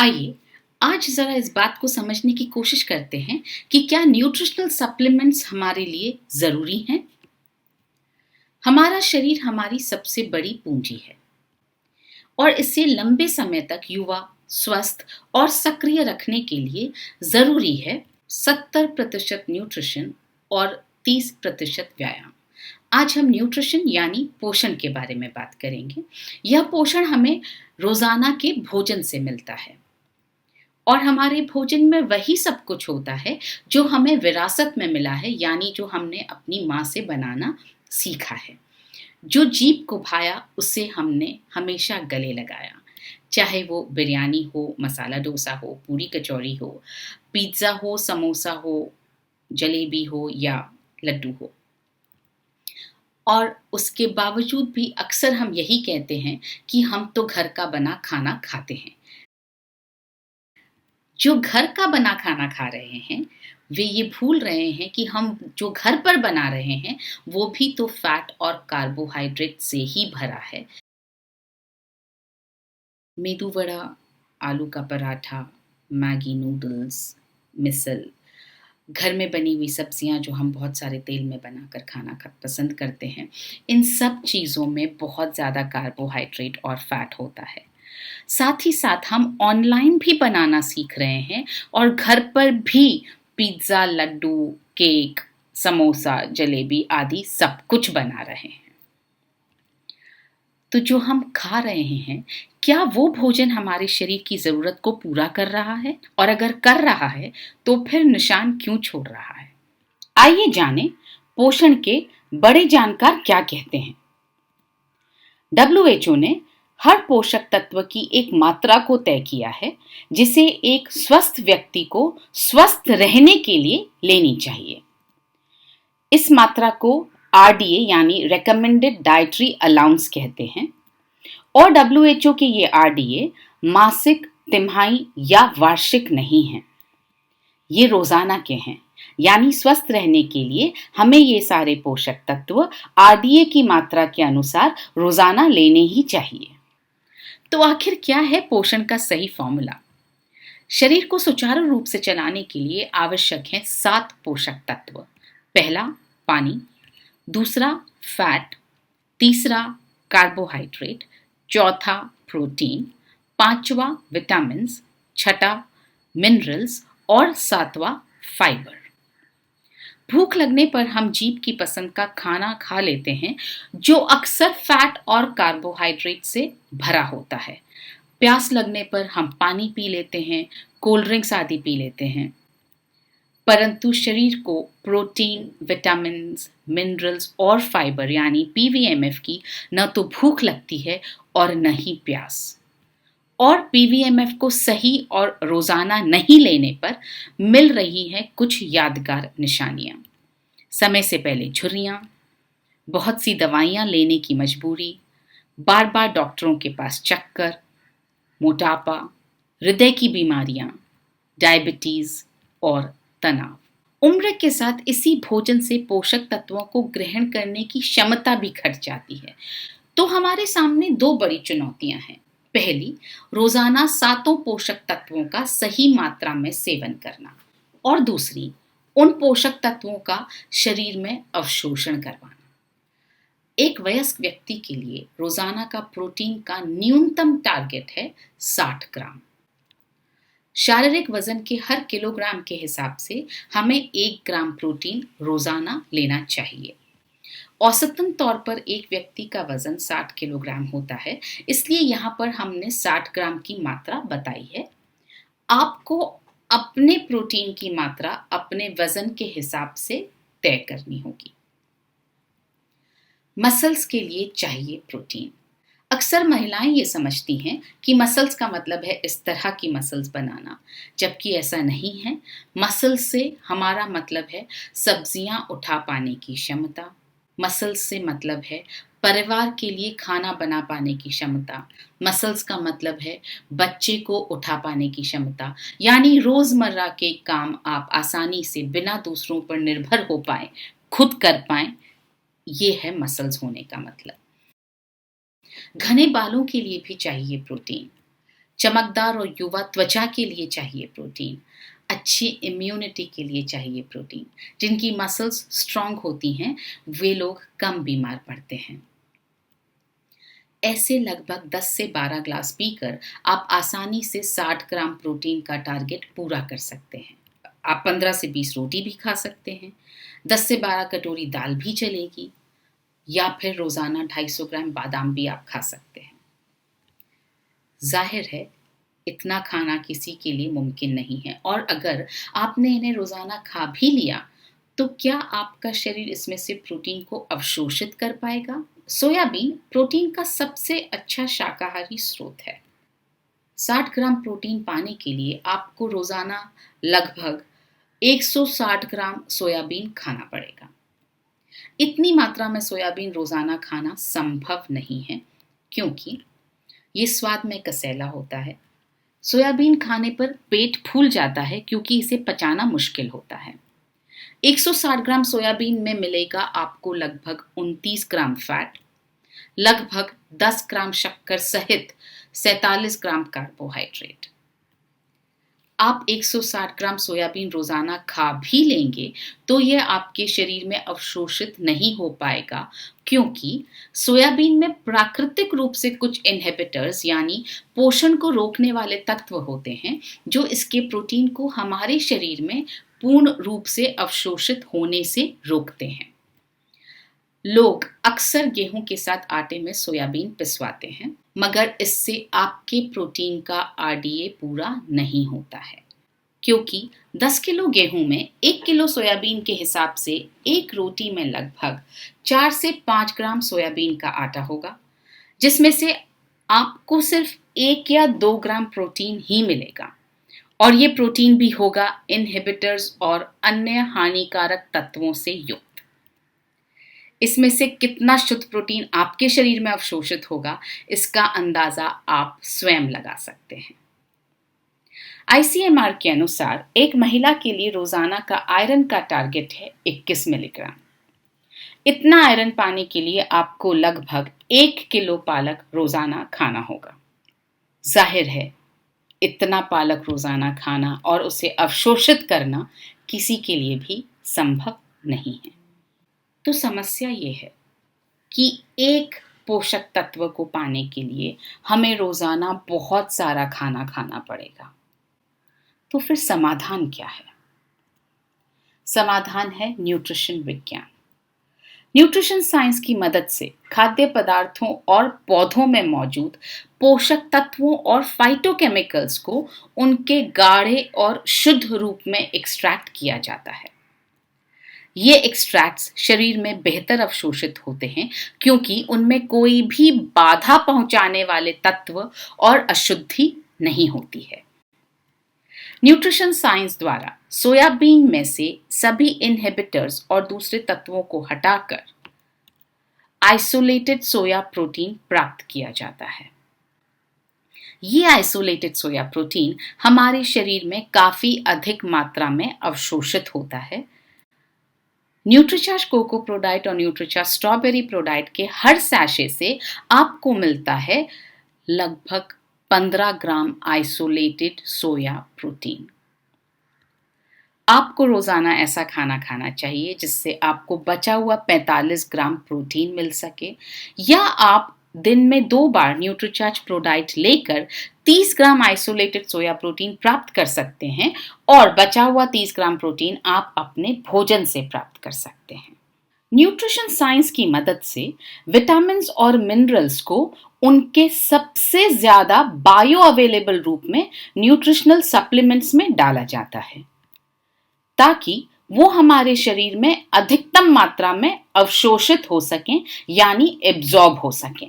आइए आज ज़रा इस बात को समझने की कोशिश करते हैं कि क्या न्यूट्रिशनल सप्लीमेंट्स हमारे लिए ज़रूरी हैं? हमारा शरीर हमारी सबसे बड़ी पूंजी है और इसे लंबे समय तक युवा, स्वस्थ और सक्रिय रखने के लिए ज़रूरी है 70% न्यूट्रिशन और 30% व्यायाम। आज हम न्यूट्रिशन यानी पोषण के बारे में बात करेंगे। यह पोषण हमें रोज़ाना के भोजन से मिलता है और हमारे भोजन में वही सब कुछ होता है जो हमें विरासत में मिला है, यानी जो हमने अपनी माँ से बनाना सीखा है। जो जीभ को भाया उसे हमने हमेशा गले लगाया, चाहे वो बिरयानी हो, मसाला डोसा हो, पूरी कचौड़ी हो, पिज्ज़ा हो, समोसा हो, जलेबी हो या लड्डू हो। और उसके बावजूद भी अक्सर हम यही कहते हैं कि हम तो घर का बना खाना खाते हैं। जो घर का बना खाना खा रहे हैं, वे ये भूल रहे हैं कि हम जो घर पर बना रहे हैं, वो भी तो फैट और कार्बोहाइड्रेट से ही भरा है। मेदू वड़ा, आलू का पराठा, मैगी नूडल्स, मिसल, घर में बनी हुई सब्जियां जो हम बहुत सारे तेल में बनाकर खाना पसंद करते हैं, इन सब चीज़ों में बहुत ज़्यादा कार्बोहाइड्रेट और फैट होता है। साथ ही साथ हम ऑनलाइन भी बनाना सीख रहे हैं और घर पर भी पिज्ज़ा, लड्डू, केक, समोसा, जलेबी आदि सब कुछ बना रहे हैं। तो जो हम खा रहे हैं, क्या वो भोजन हमारे शरीर की ज़रूरत को पूरा कर रहा है? और अगर कर रहा है, तो फिर निशान क्यों छोड़ रहा है? आइए जानें पोषण के बड़े जानकार क्या कहते हैं। WHO ने हर पोषक तत्व की एक मात्रा को तय किया है जिसे एक स्वस्थ व्यक्ति को स्वस्थ रहने के लिए लेनी चाहिए। इस मात्रा को RDA यानी रेकमेंडेड डाइटरी अलाउंस कहते हैं और WHO के ये RDA मासिक, तिमाही या वार्षिक नहीं हैं। ये रोजाना के हैं, यानी स्वस्थ रहने के लिए हमें ये सारे पोषक तत्व RDA की मात्रा के अनुसार रोजाना लेने ही चाहिए। तो आखिर क्या है पोषण का सही फॉर्मूला? शरीर को सुचारू रूप से चलाने के लिए आवश्यक हैं 7 पोषक तत्व। पहला पानी, दूसरा फैट, तीसरा कार्बोहाइड्रेट, चौथा प्रोटीन, पांचवा विटामिन, छठा मिनरल्स और सातवां फाइबर। भूख लगने पर हम जीभ की पसंद का खाना खा लेते हैं जो अक्सर फैट और कार्बोहाइड्रेट से भरा होता है। प्यास लगने पर हम पानी पी लेते हैं, कोल्ड ड्रिंक्स आदि पी लेते हैं, परंतु शरीर को प्रोटीन, विटामिन, मिनरल्स और फाइबर यानी PVMF की न तो भूख लगती है और न ही प्यास। और PVMF को सही और रोजाना नहीं लेने पर मिल रही हैं कुछ यादगार निशानियां। समय से पहले झुर्रियां, बहुत सी दवाइयां लेने की मजबूरी, बार बार डॉक्टरों के पास चक्कर, मोटापा, हृदय की बीमारियां, डायबिटीज और तनाव। उम्र के साथ इसी भोजन से पोषक तत्वों को ग्रहण करने की क्षमता भी घट जाती है। तो हमारे सामने 2 बड़ी चुनौतियां हैं। पहली, रोजाना 7 पोषक तत्वों का सही मात्रा में सेवन करना और दूसरी, उन पोषक तत्वों का शरीर में अवशोषण करवाना। एक वयस्क व्यक्ति के लिए रोजाना का प्रोटीन का न्यूनतम टारगेट है 60 ग्राम। शारीरिक वजन के हर किलोग्राम के हिसाब से हमें 1 ग्राम प्रोटीन रोजाना लेना चाहिए। औसतन तौर पर एक व्यक्ति का वजन 60 किलोग्राम होता है, इसलिए यहाँ पर हमने 60 ग्राम की मात्रा बताई है। आपको अपने प्रोटीन की मात्रा अपने वजन के हिसाब से तय करनी होगी। मसल्स के लिए चाहिए प्रोटीन। अक्सर महिलाएं ये समझती हैं कि मसल्स का मतलब है इस तरह की मसल्स बनाना, जबकि ऐसा नहीं है। मसल्स से हमारा मतलब है सब्जियां उठा पाने की क्षमता। मसल्स से मतलब है परिवार के लिए खाना बना पाने की क्षमता। मसल्स का मतलब है बच्चे को उठा पाने की क्षमता, यानी रोजमर्रा के काम आप आसानी से बिना दूसरों पर निर्भर हो पाए, खुद कर पाए। ये है मसल्स होने का मतलब। घने बालों के लिए भी चाहिए प्रोटीन। चमकदार और युवा त्वचा के लिए चाहिए प्रोटीन। अच्छी इम्यूनिटी के लिए चाहिए प्रोटीन। जिनकी मसल्स स्ट्रांग होती हैं वे लोग कम बीमार पड़ते हैं। ऐसे लगभग 10 से 12 ग्लास पीकर आप आसानी से 60 ग्राम प्रोटीन का टारगेट पूरा कर सकते हैं। आप 15 से 20 रोटी भी खा सकते हैं। 10 से 12 कटोरी दाल भी चलेगी, या फिर रोजाना 250 ग्राम बादाम भी आप खा सकते हैं। जाहिर है इतना खाना किसी के लिए मुमकिन नहीं है, और अगर आपने इन्हें रोजाना खा भी लिया तो क्या आपका शरीर इसमें से प्रोटीन को अवशोषित कर पाएगा? सोयाबीन प्रोटीन का सबसे अच्छा शाकाहारी स्रोत है। 60 ग्राम प्रोटीन पाने के लिए आपको रोजाना लगभग 160 ग्राम सोयाबीन खाना पड़ेगा। इतनी मात्रा में सोयाबीन रोजाना खाना संभव नहीं है, क्योंकि ये स्वाद में कसैला होता है। सोयाबीन खाने पर पेट फूल जाता है क्योंकि इसे पचाना मुश्किल होता है। 160 ग्राम सोयाबीन में मिलेगा आपको लगभग 29 ग्राम फैट, लगभग 10 ग्राम शक्कर सहित 47 ग्राम कार्बोहाइड्रेट। आप 160 ग्राम सोयाबीन रोजाना खा भी लेंगे तो यह आपके शरीर में अवशोषित नहीं हो पाएगा, क्योंकि सोयाबीन में प्राकृतिक रूप से कुछ इनहिबिटर्स यानी पोषण को रोकने वाले तत्व होते हैं जो इसके प्रोटीन को हमारे शरीर में पूर्ण रूप से अवशोषित होने से रोकते हैं। लोग अक्सर गेहूं के साथ आटे में सोयाबीन पिसवाते हैं, मगर इससे आपके प्रोटीन का आरडीए पूरा नहीं होता है, क्योंकि 10 किलो गेहूं में 1 किलो सोयाबीन के हिसाब से एक रोटी में लगभग 4 से 5 ग्राम सोयाबीन का आटा होगा, जिसमें से आपको सिर्फ 1 या 2 ग्राम प्रोटीन ही मिलेगा, और ये प्रोटीन भी होगा इनहिबिटर्स और अन्य हानिकारक तत्वों से युक्त। इसमें से कितना शुद्ध प्रोटीन आपके शरीर में अवशोषित होगा इसका अंदाजा आप स्वयं लगा सकते हैं। आईसीएमआर के अनुसार एक महिला के लिए रोजाना का आयरन का टारगेट है 21 मिलीग्राम। इतना आयरन पाने के लिए आपको लगभग 1 किलो पालक रोजाना खाना होगा। जाहिर है इतना पालक रोजाना खाना और उसे अवशोषित करना किसी के लिए भी संभव नहीं है। तो समस्या ये है कि एक पोषक तत्व को पाने के लिए हमें रोजाना बहुत सारा खाना खाना पड़ेगा। तो फिर समाधान क्या है? समाधान है न्यूट्रिशन विज्ञान। न्यूट्रिशन साइंस की मदद से खाद्य पदार्थों और पौधों में मौजूद पोषक तत्वों और फाइटोकेमिकल्स को उनके गाढ़े और शुद्ध रूप में एक्सट्रैक्ट किया जाता है। ये एक्सट्रैक्ट्स शरीर में बेहतर अवशोषित होते हैं, क्योंकि उनमें कोई भी बाधा पहुंचाने वाले तत्व और अशुद्धि नहीं होती है। न्यूट्रिशन साइंस द्वारा सोयाबीन में से सभी इनहिबिटर्स और दूसरे तत्वों को हटाकर आइसोलेटेड सोया प्रोटीन प्राप्त किया जाता है। ये आइसोलेटेड सोया प्रोटीन हमारे शरीर में काफी अधिक मात्रा में अवशोषित होता है। न्यूट्रीचार्ज कोको प्रोडाइट और न्यूट्रीचार्ज स्ट्रॉबेरी प्रोडाइट के हर सैशे से आपको मिलता है लगभग 15 ग्राम आइसोलेटेड सोया प्रोटीन। आपको रोजाना ऐसा खाना खाना चाहिए जिससे आपको बचा हुआ 45 ग्राम प्रोटीन मिल सके, या आप दिन में 2 बार न्यूट्रीचार्ज प्रोडाइट लेकर 30 ग्राम आइसोलेटेड सोया प्रोटीन प्राप्त कर सकते हैं, और बचा हुआ 30 ग्राम प्रोटीन आप अपने भोजन से प्राप्त कर सकते हैं। न्यूट्रिशन साइंस की मदद से विटामिन्स और मिनरल्स को उनके सबसे ज्यादा बायो अवेलेबल रूप में न्यूट्रिशनल सप्लीमेंट्स में डाला जाता है, ताकि वो हमारे शरीर में अधिकतम मात्रा में अवशोषित हो सकें, यानी एब्जॉर्ब हो सकें।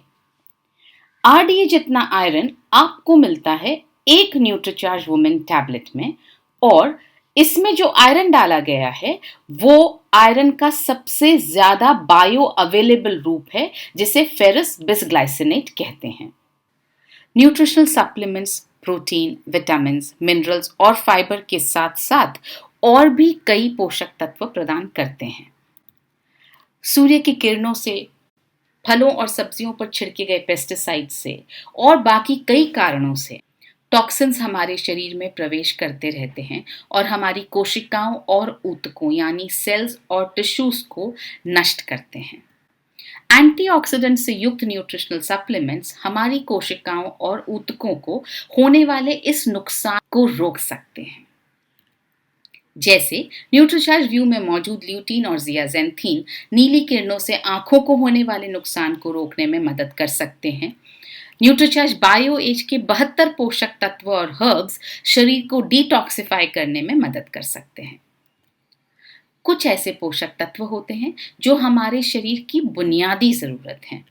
आरडीए जितना आयरन आपको मिलता है एक न्यूट्रीचार्ज वुमेन टैबलेट में, और इसमें जो आयरन डाला गया है वो आयरन का सबसे ज्यादा बायो अवेलेबल रूप है, जिसे फेरस बिसग्लाइसिनेट कहते हैं। Nutritional supplements protein, vitamins, minerals और फाइबर के साथ साथ और भी कई पोषक तत्व प्रदान करते हैं। सूर्य की किरणों से, फलों और सब्जियों पर छिड़के गए पेस्टिसाइड से और बाकी कई कारणों से टॉक्सिन्स हमारे शरीर में प्रवेश करते रहते हैं और हमारी कोशिकाओं और ऊतकों यानी सेल्स और टिश्यूज को नष्ट करते हैं। एंटीऑक्सीडेंट से युक्त न्यूट्रिशनल सप्लीमेंट्स हमारी कोशिकाओं और ऊतकों को होने वाले इस नुकसान को रोक सकते हैं। जैसे न्यूट्रीचार्ज व्यू में मौजूद ल्यूटीन और जियाजेंथीन नीली किरणों से आंखों को होने वाले नुकसान को रोकने में मदद कर सकते हैं। न्यूट्रीचार्ज बायो एज के 72 पोषक तत्व और हर्ब्स शरीर को डिटॉक्सिफाई करने में मदद कर सकते हैं। कुछ ऐसे पोषक तत्व होते हैं जो हमारे शरीर की बुनियादी जरूरत है,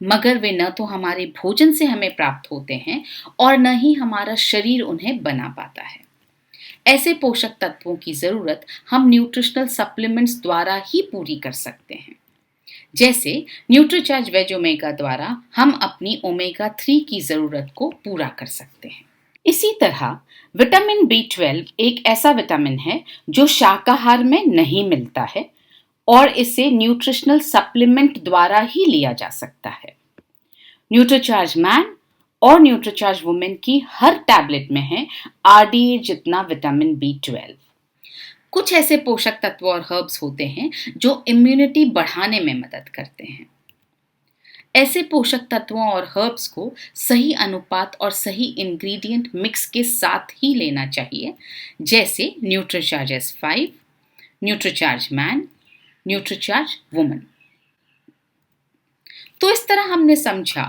मगर वे न तो हमारे भोजन से हमें प्राप्त होते हैं और न ही हमारा शरीर उन्हें बना पाता है। ऐसे पोषक तत्वों की जरूरत हम न्यूट्रिशनल सप्लीमेंट्स द्वारा ही पूरी कर सकते हैं। जैसे न्यूट्रीचार्ज वेज ओमेगा द्वारा हम अपनी ओमेगा 3 की जरूरत को पूरा कर सकते हैं। इसी तरह विटामिन B12 एक ऐसा विटामिन है जो शाकाहार में नहीं मिलता है और इसे न्यूट्रिशनल सप्लीमेंट द्वारा ही लिया जा सकता है। न्यूट्रीचार्ज मैन और न्यूट्रीचार्ज वुमेन की हर टैबलेट में है RDA जितना विटामिन B12। कुछ ऐसे पोषक तत्व और हर्ब्स होते हैं जो इम्यूनिटी बढ़ाने में मदद करते हैं। ऐसे पोषक तत्वों और हर्ब्स को सही अनुपात और सही इंग्रेडिएंट मिक्स के साथ ही लेना चाहिए, जैसे Nutricharge S5, Nutricharge man, Nutricharge women. तो इस तरह हमने समझा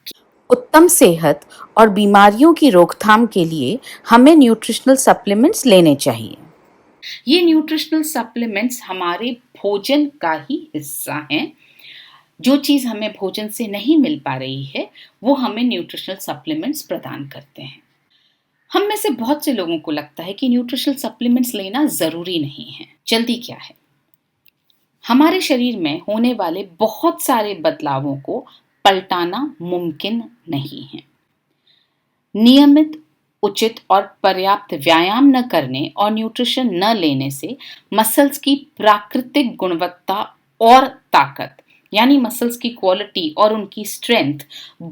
कि उत्तम सेहत और बीमारियों की रोकथाम के लिए हमें न्यूट्रिशनल सप्लीमेंट्स लेने चाहिए। ये न्यूट्रिशनल सप्लीमेंट्स हमारे भोजन का ही हिस्सा हैं। जो चीज़ हमें भोजन से नहीं मिल पा रही है वो हमें न्यूट्रिशनल सप्लीमेंट्स प्रदान करते हैं। हम में से बहुत से लोगों को लगता है कि न्यूट्रिशनल सप्लीमेंट्स लेना ज़रूरी नहीं है। जल्दी क्या है, हमारे शरीर में होने वाले बहुत सारे बदलावों को पलटाना मुमकिन नहीं है। नियमित, उचित और पर्याप्त व्यायाम न करने और न्यूट्रिशन न लेने से मसल्स की प्राकृतिक गुणवत्ता और ताकत यानी मसल्स की क्वालिटी और उनकी स्ट्रेंथ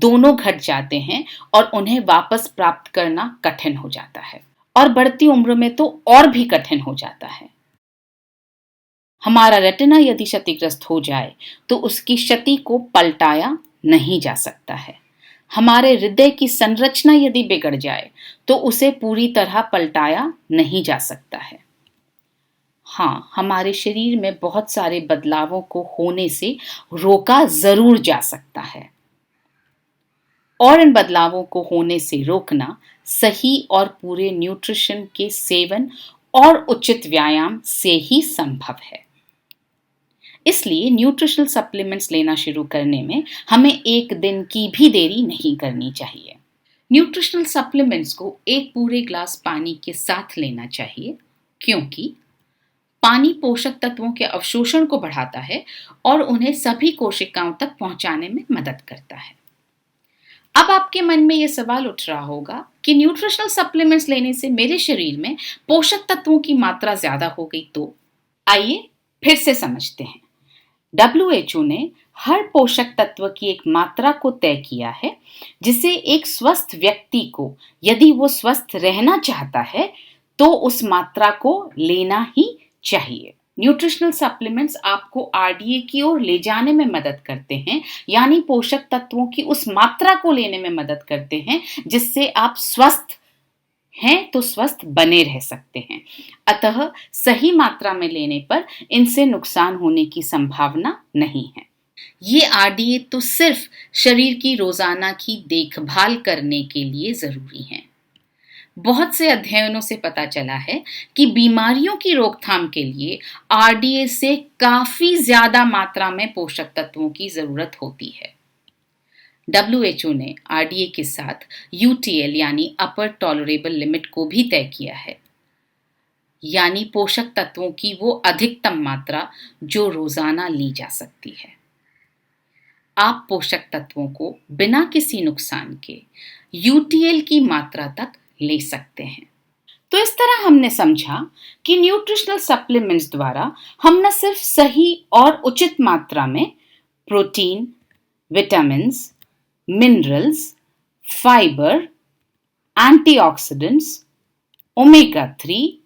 दोनों घट जाते हैं और उन्हें वापस प्राप्त करना कठिन हो जाता है और बढ़ती उम्र में तो और भी कठिन हो जाता है। हमारा रेटिना यदि क्षतिग्रस्त हो जाए तो उसकी क्षति को पलटाया नहीं जा सकता है। हमारे हृदय की संरचना यदि बिगड़ जाए तो उसे पूरी तरह पलटाया नहीं जा सकता है। हाँ, हमारे शरीर में बहुत सारे बदलावों को होने से रोका जरूर जा सकता है और इन बदलावों को होने से रोकना सही और पूरे न्यूट्रिशन के सेवन और उचित व्यायाम से ही संभव है। इसलिए न्यूट्रिशनल सप्लीमेंट्स लेना शुरू करने में हमें एक दिन की भी देरी नहीं करनी चाहिए। न्यूट्रिशनल सप्लीमेंट्स को एक पूरे ग्लास पानी के साथ लेना चाहिए, क्योंकि पानी पोषक तत्वों के अवशोषण को बढ़ाता है और उन्हें सभी कोशिकाओं तक पहुंचाने में मदद करता है। अब आपके मन में यह सवाल उठ रहा होगा कि न्यूट्रिशनल सप्लीमेंट्स लेने से मेरे शरीर में पोषक तत्वों की मात्रा ज्यादा हो गई तो? आइए फिर से समझते हैं। WHO ने हर पोषक तत्व की एक मात्रा को तय किया है जिसे एक स्वस्थ व्यक्ति को, यदि वो स्वस्थ रहना चाहता है, तो उस मात्रा को लेना ही चाहिए। न्यूट्रिशनल सप्लीमेंट्स आपको RDA की ओर ले जाने में मदद करते हैं, यानी पोषक तत्वों की उस मात्रा को लेने में मदद करते हैं जिससे आप स्वस्थ हैं तो स्वस्थ बने रह सकते हैं। अतः सही मात्रा में लेने पर इनसे नुकसान होने की संभावना नहीं है। ये RDA तो सिर्फ शरीर की रोजाना की देखभाल करने के लिए जरूरी हैं। बहुत से अध्ययनों से पता चला है कि बीमारियों की रोकथाम के लिए RDA से काफी ज्यादा मात्रा में पोषक तत्वों की जरूरत होती है। WHO ने RDA के साथ UTL यानी अपर टॉलरेबल लिमिट को भी तय किया है, यानी पोषक तत्वों की वो अधिकतम मात्रा जो रोजाना ली जा सकती है। आप पोषक तत्वों को बिना किसी नुकसान के UTL की मात्रा तक ले सकते हैं। तो इस तरह हमने समझा कि न्यूट्रिशनल सप्लीमेंट्स द्वारा हम न सिर्फ सही और उचित मात्रा में protein, vitamins, minerals, fibre, antioxidants, omega 3,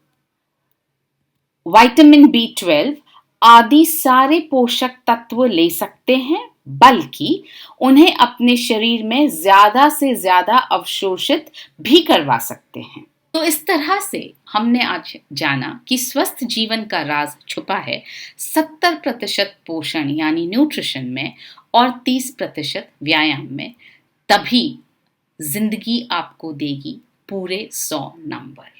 vitamin B12 आदि सारे पोषक तत्व ले सकते हैं, बल्कि उन्हें अपने शरीर में ज्यादा से ज्यादा अवशोषित भी करवा सकते हैं। तो इस तरह से हमने आज जाना कि स्वस्थ जीवन का राज छुपा है 70% पोषण यानी न्यूट्रिशन में और 30% व्यायाम में। तभी जिंदगी आपको देगी पूरे 100 नंबर।